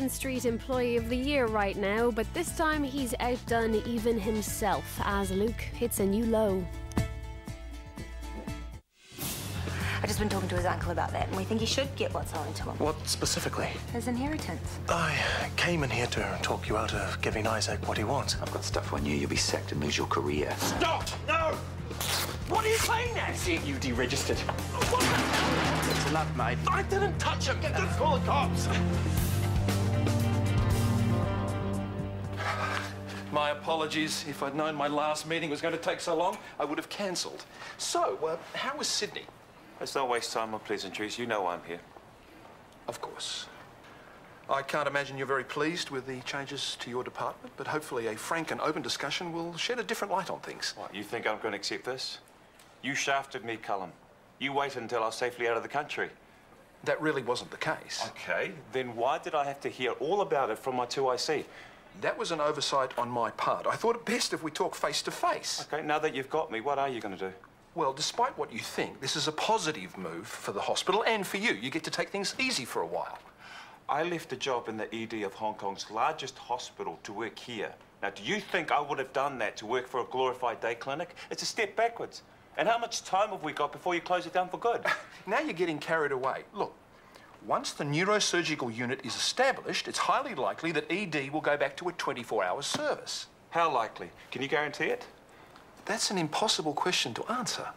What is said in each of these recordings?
Shortland Street Employee of the Year right now, but this time he's outdone even himself as Luke hits a new low. I've just been talking to his uncle about that, and we think he should get what's owing to him. What specifically? His inheritance. I came in here to talk you out of giving Isaac what he wants. I've got stuff on you. You'll be sacked and lose your career. Stop! No! What are you saying now? See, you deregistered. What the hell? It's enough, mate. I didn't touch him! Just call the cops! My apologies. If I'd known my last meeting was going to take so long, I would have cancelled. So, how was Sydney? Let's not waste time on pleasantries. You know I'm here. Of course. I can't imagine you're very pleased with the changes to your department, but hopefully a frank and open discussion will shed a different light on things. What, you think I'm going to accept this? You shafted me, Cullum. You waited until I was safely out of the country. That really wasn't the case. Okay, then why did I have to hear all about it from my 2IC? That was an oversight on my part. I thought it best if we talk face to face. Okay, now that you've got me, what are you going to do? Well, despite what you think, this is a positive move for the hospital and for you. You get to take things easy for a while. I left a job in the ED of Hong Kong's largest hospital to work here. Now, do you think I would have done that to work for a glorified day clinic? It's a step backwards. And how much time have we got before you close it down for good? Now you're getting carried away. Look, once the neurosurgical unit is established, it's highly likely that ED will go back to a 24-hour service. How likely? Can you guarantee it? That's an impossible question to answer.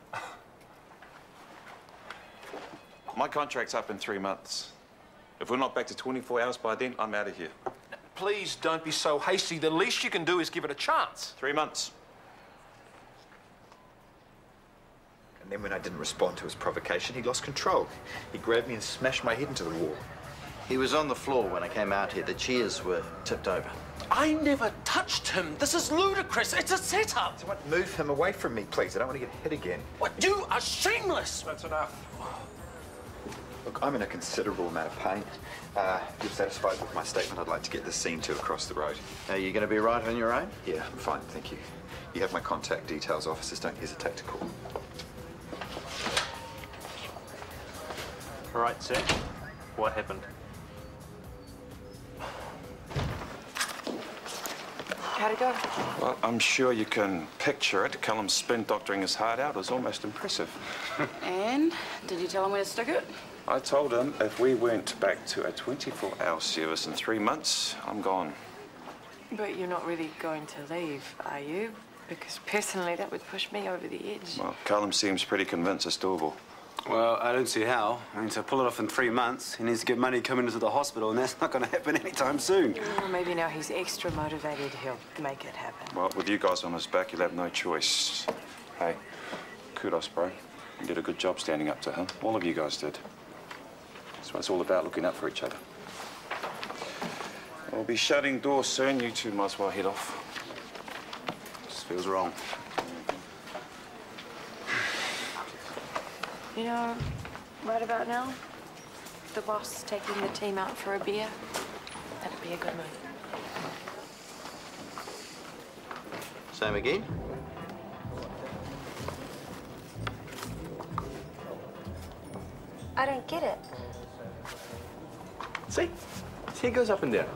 My contract's up in 3 months. If we're not back to 24 hours by then, I'm out of here. Please don't be so hasty. The least you can do is give it a chance. 3 months. And then when I didn't respond to his provocation, he lost control. He grabbed me and smashed my head into the wall. He was on the floor when I came out here. The chairs were tipped over. I never touched him. This is ludicrous. It's a setup. Someone move him away from me, please. I don't want to get hit again. What? You are shameless. That's enough. Look, I'm in a considerable amount of pain. You're satisfied with my statement? I'd like to get this scene to across the road. Are you going to be right on your own? Yeah, I'm fine, thank you. You have my contact details, officers. Don't hesitate to call. All right, sir. What happened? How'd it go? Well, I'm sure you can picture it. Cullum spin doctoring his heart out was almost impressive. And? Did you tell him where to stick it? I told him if we went back to a 24-hour service in 3 months, I'm gone. But you're not really going to leave, are you? Because personally, that would push me over the edge. Well, Cullum seems pretty convinced it's doable. Well, I don't see how. I mean, to pull it off in 3 months, he needs to get money coming into the hospital, and that's not going to happen anytime soon. Well, maybe now he's extra motivated, he'll make it happen. Well, with you guys on his back, you'll have no choice. Hey, kudos, bro. You did a good job standing up to him. All of you guys did. That's what it's all about, looking out for each other. We'll be shutting doors soon. You two might as well head off. Just feels wrong. You know, right about now, the boss taking the team out for a beer, that'd be a good move. Same again? I don't get it. See? It goes up and down.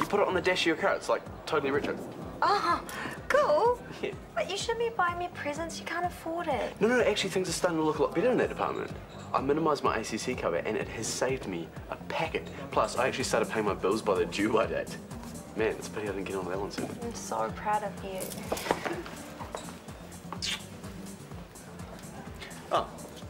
You put it on the dash of your car, it's like totally retro. Oh, cool. Yeah. But you shouldn't be buying me presents. You can't afford it. No, actually things are starting to look a lot better in that department. I minimised my ACC cover and it has saved me a packet. Plus, I actually started paying my bills by the due-by date. Man, it's a pity I didn't get on that one soon. I'm so proud of you. Oh,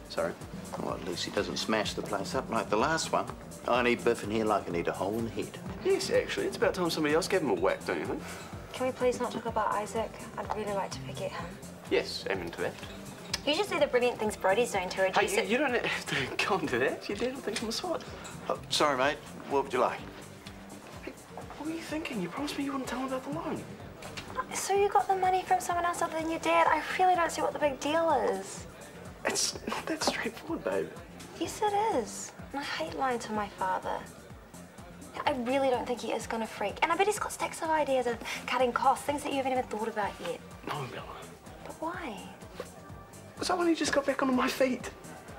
sorry. Well, at least he doesn't smash the place up like the last one. I need Biff in here like I need a hole in the head. Yes, actually. It's about time somebody else gave him a whack, don't you think? Can we please not talk about Isaac? I'd really like to forget him. Yes, I'm into that. You should see the brilliant things Brody's doing to reduce it. Hey, you don't have to go into that. Your dad will think I'm a swat. Oh, sorry, mate. What would you like? Hey, what were you thinking? You promised me you wouldn't tell him about the loan. So you got the money from someone else other than your dad? I really don't see what the big deal is. It's not that straightforward, babe. Yes, it is. And I hate lying to my father. I really don't think he is going to freak. And I bet he's got stacks of ideas of cutting costs, things that you haven't even thought about yet. No, Bella. But why? Because I've only just got back onto my feet.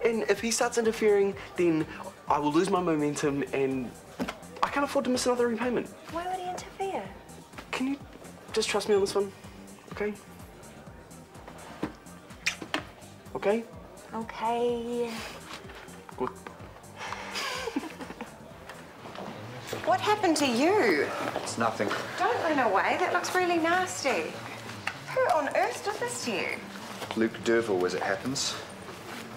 And if he starts interfering, then I will lose my momentum and I can't afford to miss another repayment. Why would he interfere? Can you just trust me on this one? Okay? Okay? Okay. Good. What happened to you? It's nothing. Don't run away. That looks really nasty. Who on earth did this to you? Luke Derville, as it happens.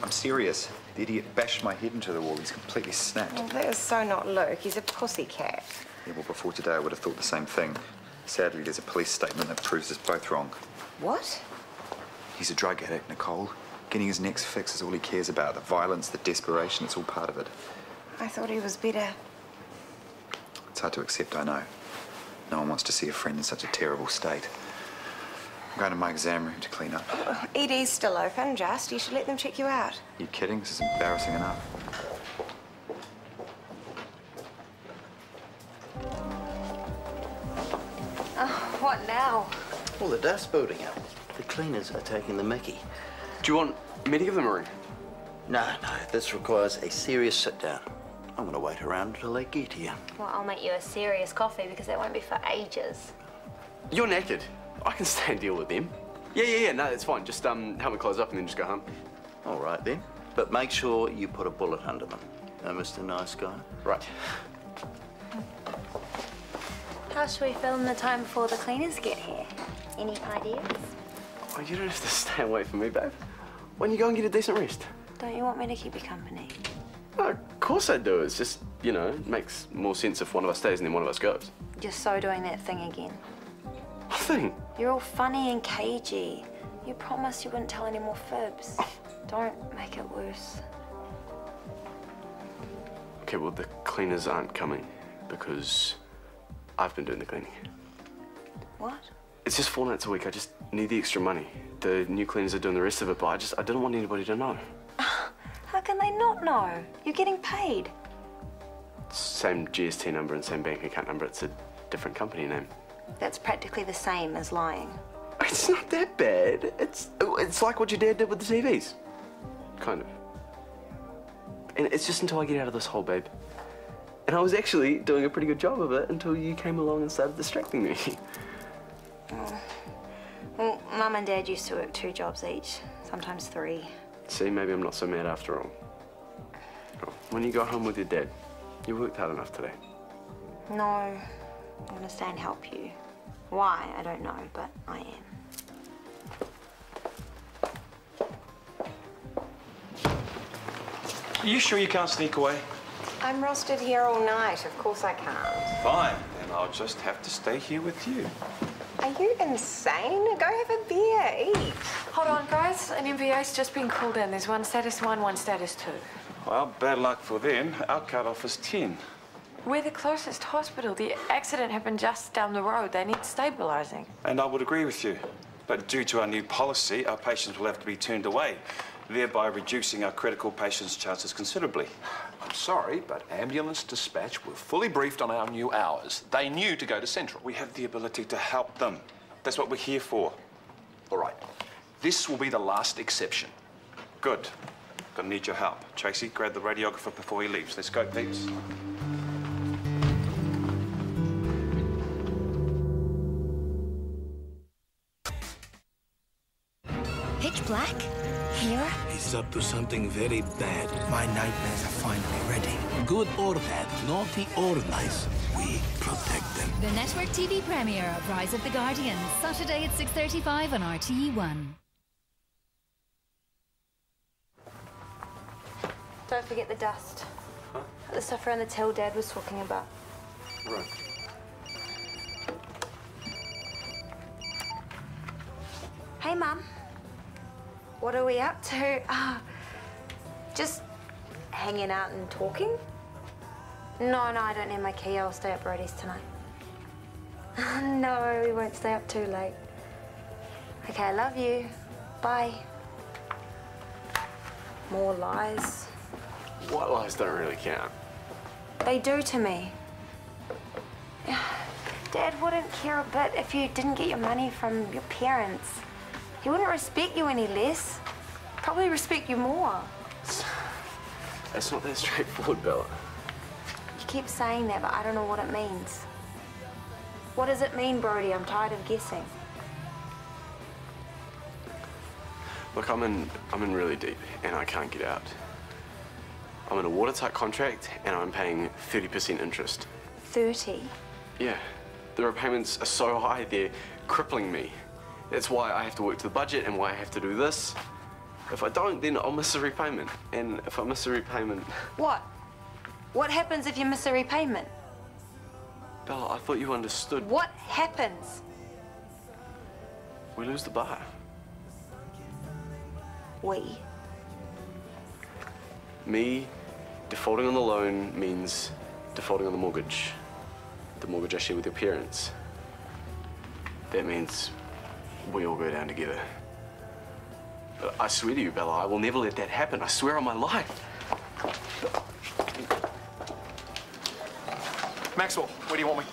I'm serious. The idiot bashed my head into the wall. He's completely snapped. Well, that is so not Luke. He's a pussycat. Yeah, well, before today, I would have thought the same thing. Sadly, there's a police statement that proves us both wrong. What? He's a drug addict, Nicole. Getting his next fix is all he cares about. The violence, the desperation, it's all part of it. I thought he was better. It's hard to accept, I know. No one wants to see a friend in such a terrible state. I'm going to my exam room to clean up. Well, ED's still open, just. You should let them check you out. Are you kidding? This is embarrassing enough. Oh, what now? Well, the dust's building up. The cleaners are taking the mickey. Do you want me to give them a ring? No, this requires a serious sit-down. I'm going to wait around until they get here. Well, I'll make you a serious coffee because that won't be for ages. You're knackered. I can stay and deal with them. Yeah, no, it's fine. Just help me close up and then just go home. All right, then. But make sure you put a bullet under them. Mr. Nice Guy? Right. How should we film the time before the cleaners get here? Any ideas? Oh, you don't have to stay away from me, babe. Why don't you go and get a decent rest? Don't you want me to keep you company? Oh, of course I do. It's just, you know, it makes more sense if one of us stays and then one of us goes. You're so doing that thing again. What thing? You're all funny and cagey. You promised you wouldn't tell any more fibs. Don't make it worse. Okay, well, the cleaners aren't coming because I've been doing the cleaning. What? It's just 4 nights a week. I just need the extra money. The new cleaners are doing the rest of it, but I didn't want anybody to know. How can they not know? You're getting paid. Same GST number and same bank account number. It's a different company name. That's practically the same as lying. It's not that bad. It's like what your dad did with the TVs. Kind of. And it's just until I get out of this hole, babe. And I was actually doing a pretty good job of it until you came along and started distracting me. Oh. Well, Mum and Dad used to work 2 jobs each, sometimes 3. See, maybe I'm not so mad after all. Oh, when you go home with your dad, you worked hard enough today. No, I'm gonna stay and help you. Why, I don't know, but I am. Are you sure you can't sneak away? I'm rostered here all night. Of course I can't. Fine, then I'll just have to stay here with you. Are you insane? Go have a beer, eat. Hold on, guys. An MVA's just been called in. There's one status 1, one status 2. Well, bad luck for them. Our cut-off is 10. We're the closest hospital. The accident happened just down the road. They need stabilising. And I would agree with you. But due to our new policy, our patients will have to be turned away, thereby reducing our critical patients' chances considerably. I'm sorry, but ambulance dispatch were fully briefed on our new hours. They knew to go to Central. We have the ability to help them. That's what we're here for. All right. This will be the last exception. Good. Gonna need your help. Tracy, grab the radiographer before he leaves. Let's go, peeps. Pitch black? Here? He's up to something very bad. My nightmares are finally ready. Good or bad, naughty or nice, we protect them. The network TV premiere of Rise of the Guardians, Saturday at 6:35 on RTE1. Don't forget the dust. Huh? The stuff around the till Dad was talking about. Right. Hey, Mum. What are we up to? Just hanging out and talking? No, I don't need my key. I'll stay up Brody's tonight. No, we won't stay up too late. Okay, I love you. Bye. More lies. White lies don't really count. They do to me. Dad wouldn't care a bit if you didn't get your money from your parents. He wouldn't respect you any less. Probably respect you more. It's not that straightforward, Bella. keep saying that, but I don't know what it means. What does it mean, Brody? I'm tired of guessing. Look, I'm in really deep, and I can't get out. I'm in a watertight contract, and I'm paying 30% interest. 30? Yeah. The repayments are so high, they're crippling me. That's why I have to work to the budget and why I have to do this. If I don't, then I'll miss a repayment. And if I miss a repayment... What? What happens if you miss a repayment? Bella, I thought you understood. What happens? We lose the bar. We? Me defaulting on the loan means defaulting on the mortgage. The mortgage I share with your parents. That means we all go down together. But I swear to you, Bella, I will never let that happen. I swear on my life. Maxwell, where do you want me?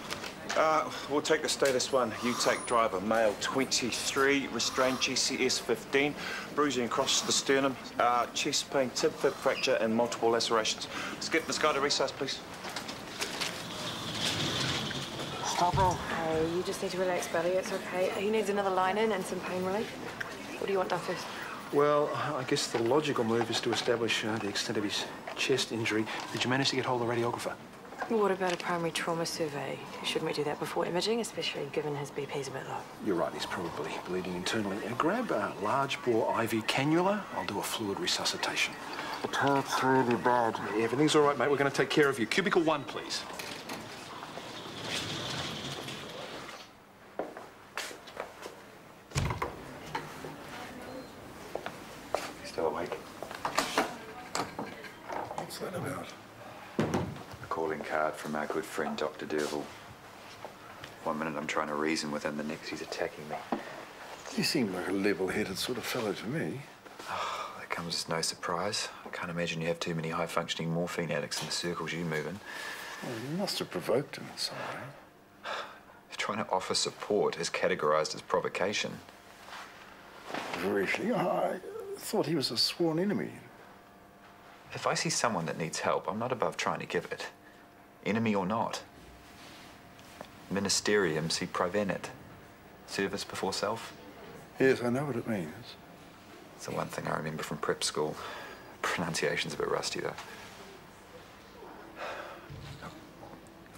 We'll take the status one. You take driver, male 23, restrained GCS 15, bruising across the sternum, chest pain, tib fib fracture, and multiple lacerations. Let's get this guy to resize, please. Stop it. Hey, you just need to relax, Billy. It's okay. He needs another line in and some pain relief. What do you want done first? Well, I guess the logical move is to establish the extent of his chest injury. Did you manage to get hold of the radiographer? What about a primary trauma survey? Shouldn't we do that before imaging, especially given his BP's a bit low? You're right, he's probably bleeding internally. Grab a large bore IV cannula. I'll do a fluid resuscitation. It hurts really bad. Yeah, everything's all right, mate. We're going to take care of you. Cubicle 1, please. Still awake? What's that about? A calling card from our good friend Dr. Derville. One minute I'm trying to reason with him, the next he's attacking me. You seem like a level-headed sort of fellow to me. Oh, that comes as no surprise. I can't imagine you have too many high-functioning morphine addicts in the circles you move in. Well, you must have provoked him in some way. If trying to offer support is categorised as provocation. Really? I thought he was a sworn enemy. If I see someone that needs help, I'm not above trying to give it. Enemy or not. Ministerium si praevenit. Service before self. Yes, I know what it means. It's the one thing I remember from prep school. Pronunciation's a bit rusty, though.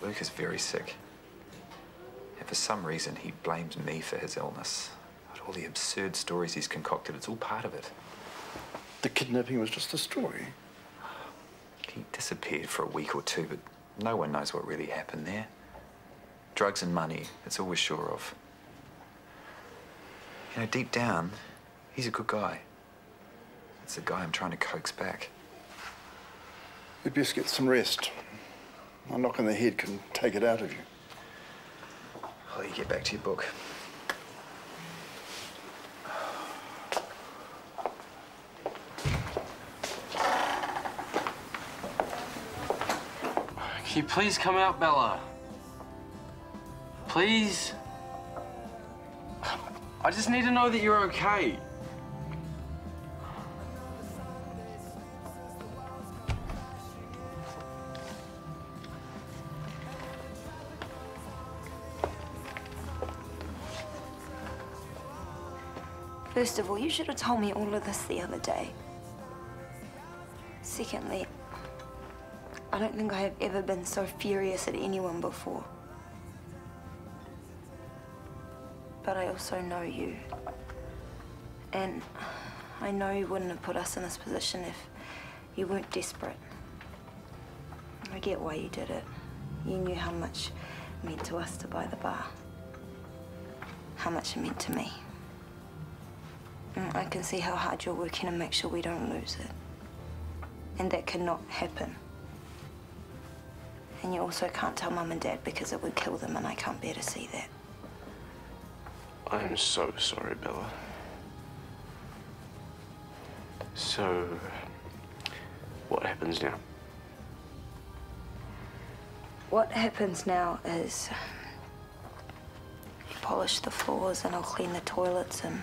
Luke is very sick. And for some reason, he blames me for his illness. But all the absurd stories he's concocted, it's all part of it. The kidnapping was just a story. He disappeared for a week or two, but no one knows what really happened there. Drugs and money, that's all we're sure of. You know, deep down, he's a good guy. It's the guy I'm trying to coax back. You'd best get some rest. A knock on the head can take it out of you. I'll let you get back to your book. Can you please come out, Bella? Please? I just need to know that you're okay. First of all, you should have told me all of this the other day. Secondly, I don't think I have ever been so furious at anyone before. But I also know you. And I know you wouldn't have put us in this position if you weren't desperate. I get why you did it. You knew how much it meant to us to buy the bar. How much it meant to me. And I can see how hard you're working to make sure we don't lose it. And that cannot happen. And you also can't tell Mum and Dad because it would kill them, and I can't bear to see that. I'm so sorry, Bella. So, what happens now? What happens now is you polish the floors and I'll clean the toilets and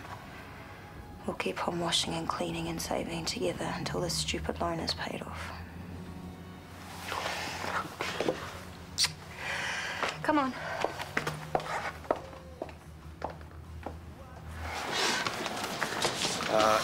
we'll keep on washing and cleaning and saving together until this stupid loan is paid off. Come on.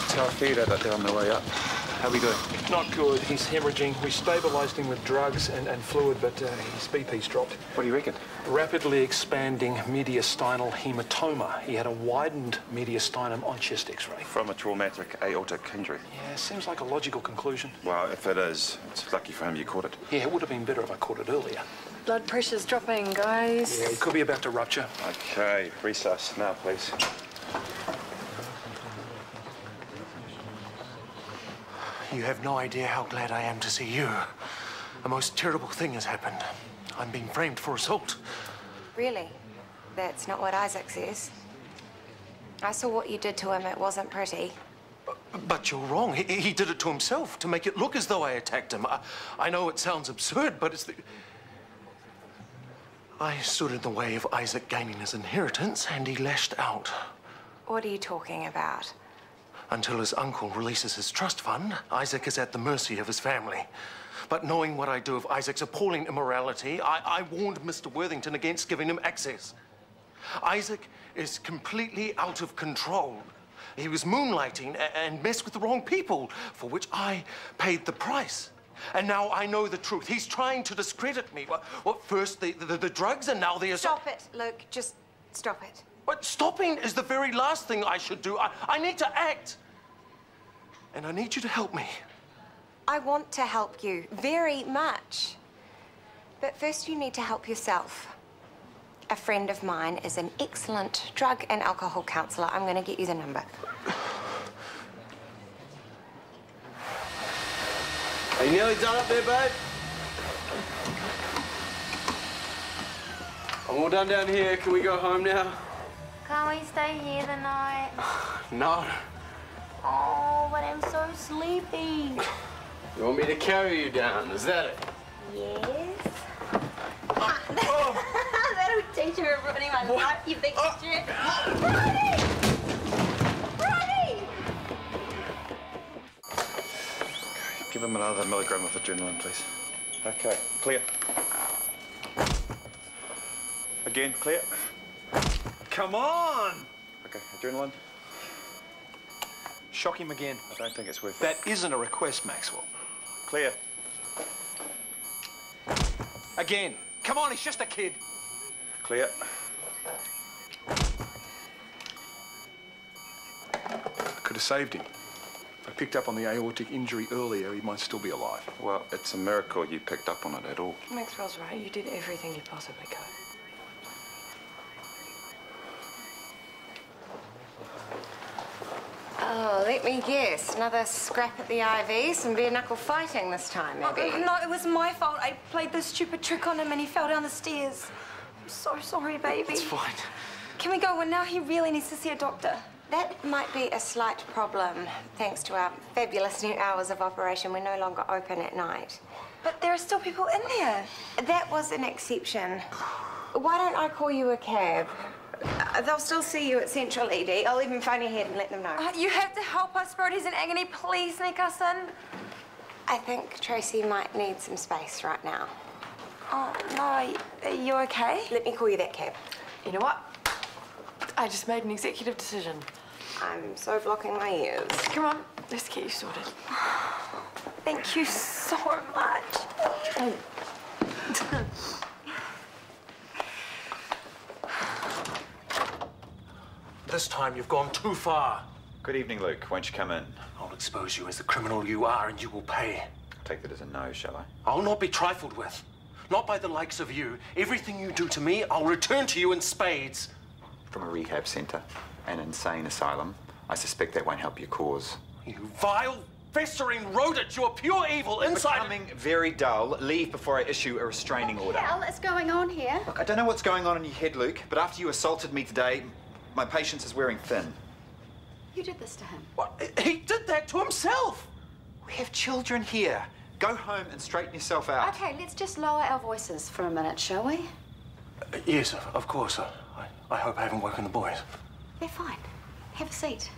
Tell Theodore that they're on their way up. How are we doing? Not good. He's hemorrhaging. We stabilised him with drugs and fluid, but his BP's dropped. What do you reckon? Rapidly expanding mediastinal hematoma. He had a widened mediastinum on chest X-ray. From a traumatic aortic injury. Yeah, seems like a logical conclusion. Well, if it is, it's lucky for him you caught it. Yeah, it would have been better if I caught it earlier. Blood pressure's dropping, guys. Yeah, he could be about to rupture. Okay, resus now, please. You have no idea how glad I am to see you. A most terrible thing has happened. I'm being framed for assault. Really? That's not what Isaac says. I saw what you did to him. It wasn't pretty. But you're wrong. He did it to himself to make it look as though I attacked him. I know it sounds absurd, but it's the... I stood in the way of Isaac gaining his inheritance, and he lashed out. What are you talking about? Until his uncle releases his trust fund, Isaac is at the mercy of his family. But knowing what I do of Isaac's appalling immorality, I warned Mr. Worthington against giving him access. Isaac is completely out of control. He was moonlighting and messed with the wrong people, for which I paid the price. And now I know the truth. He's trying to discredit me. What first the drugs, and now the... Stop it, Luke. Just stop it. But stopping is the very last thing I should do. I need to act. And I need you to help me. I want to help you very much. But first you need to help yourself. A friend of mine is an excellent drug and alcohol counsellor. I'm going to get you the number. Are you nearly done up there, babe? I'm all done down here. Can we go home now? Can't we stay here the night? No. Oh, but I'm so sleepy. You want me to carry you down? Is that it? Yes. That'll teach you everybody my life, you big shit. Ronnie! Ronnie! Give him another milligram of adrenaline, please. Okay, clear. Again, clear. Come on! Okay, adrenaline. Shock him again. I don't think it's worth it. That isn't a request, Maxwell. Clear. Again. Come on, he's just a kid. Clear. Could have saved him. If I picked up on the aortic injury earlier, he might still be alive. Well, it's a miracle you picked up on it at all. Maxwell's right. You did everything you possibly could. Oh, let me guess. Another scrap at the IV, some bare-knuckle fighting this time, maybe? No, it was my fault. I played this stupid trick on him and he fell down the stairs. I'm so sorry, baby. It's fine. Can we go? Well, now he really needs to see a doctor. That might be a slight problem. Thanks to our fabulous new hours of operation, we're no longer open at night. But there are still people in there. That was an exception. Why don't I call you a cab? They'll still see you at Central ED. I'll even phone ahead and let them know. You have to help us, Brody's in agony. Please sneak us in. I think Tracy might need some space right now. Oh, no. Are you okay? Let me call you that cab. You know what? I just made an executive decision. I'm so blocking my ears. Come on, let's get you sorted. Thank you so much. This time you've gone too far. Good evening, Luke. Won't you come in? I'll expose you as the criminal you are, and you will pay. I'll take that as a no, shall I? I'll not be trifled with. Not by the likes of you. Everything you do to me, I'll return to you in spades. From a rehab centre, an insane asylum. I suspect that won't help your cause. You vile, festering rodent! You are pure evil inside. Becoming very dull. Leave before I issue a restraining order. What the hell is going on here? Look, I don't know what's going on in your head, Luke, but after you assaulted me today, my patience is wearing thin. You did this to him. What? He did that to himself. We have children here. Go home and straighten yourself out. Okay, let's just lower our voices for a minute, shall we? Yes, of course. I hope I haven't woken the boys. They're fine. Have a seat.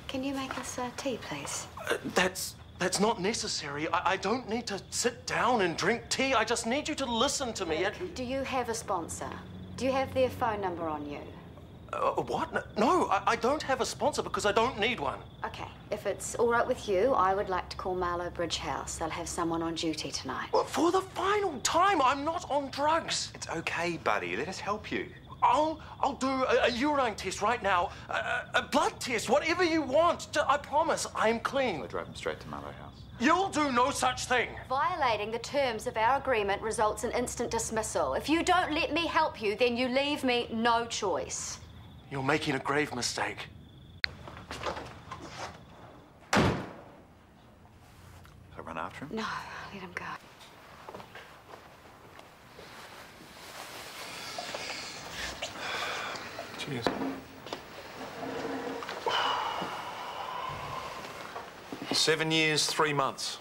Can you make us tea, please? That's not necessary. I don't need to sit down and drink tea. I just need you to listen to me. Do you have a sponsor? Do you have their phone number on you? What? No, I don't have a sponsor because I don't need one. Okay, if it's all right with you, I would like to call Marlow Bridge House. They'll have someone on duty tonight. Well, for the final time, I'm not on drugs. It's okay, buddy. Let us help you. I'll do a urine test right now, a blood test, whatever you want. I promise, I'm clean. We'll drive him straight to Marlow House. You'll do no such thing. Violating the terms of our agreement results in instant dismissal. If you don't let me help you, then you leave me no choice. You're making a grave mistake. Shall I run after him? No, let him go. Cheers. Seven years, 3 months.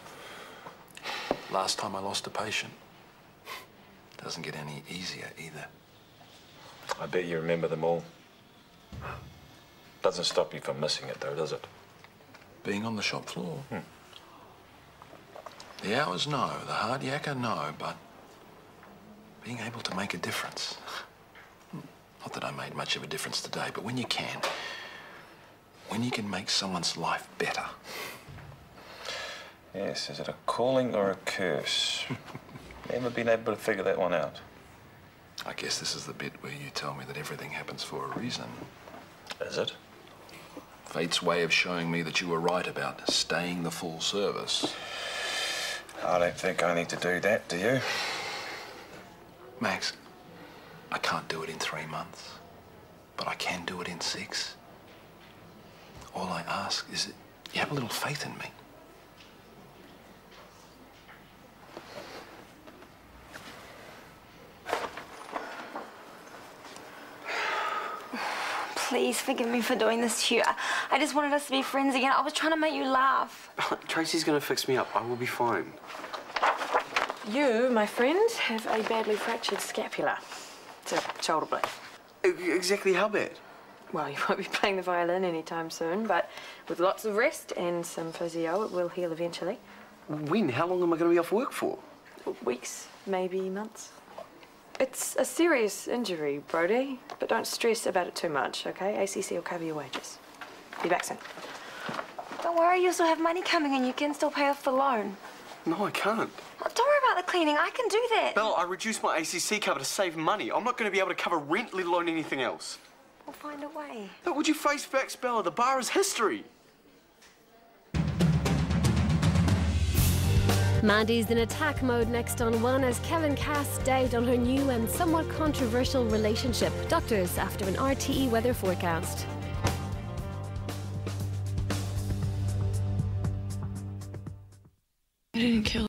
Last time I lost a patient. Doesn't get any easier either. I bet you remember them all. Doesn't stop you from missing it, though, does it? Being on the shop floor? The hours, no. The hard yakka, no. But being able to make a difference. Not that I made much of a difference today, but when you can make someone's life better. Yes, is it a calling or a curse? Never been able to figure that one out. I guess this is the bit where you tell me that everything happens for a reason. Is it? Fate's way of showing me that you were right about staying the full service. I don't think I need to do that, do you? Max, I can't do it in 3 months, but I can do it in 6. All I ask is that you have a little faith in me. Please forgive me for doing this to you. I just wanted us to be friends again. I was trying to make you laugh. Tracy's gonna fix me up. I will be fine. You, my friend, have a badly fractured scapula. It's a shoulder blade. Exactly how bad? Well, you won't be playing the violin anytime soon, but with lots of rest and some physio, it will heal eventually. When? How long am I going to be off work for? Weeks, maybe months. It's a serious injury, Brody, but don't stress about it too much, okay? ACC will cover your wages. Be back soon. Don't worry, you still have money coming in. You can still pay off the loan. No, I can't. Well, don't worry about the cleaning. I can do that. Belle, I reduced my ACC cover to save money. I'm not going to be able to cover rent, let alone anything else. We'll find a way. But would you face facts, Bella? The bar is history. Mandy's in attack mode next on One as Kevin casts doubt on her new and somewhat controversial relationship. Doctors after an RTE weather forecast. I didn't kill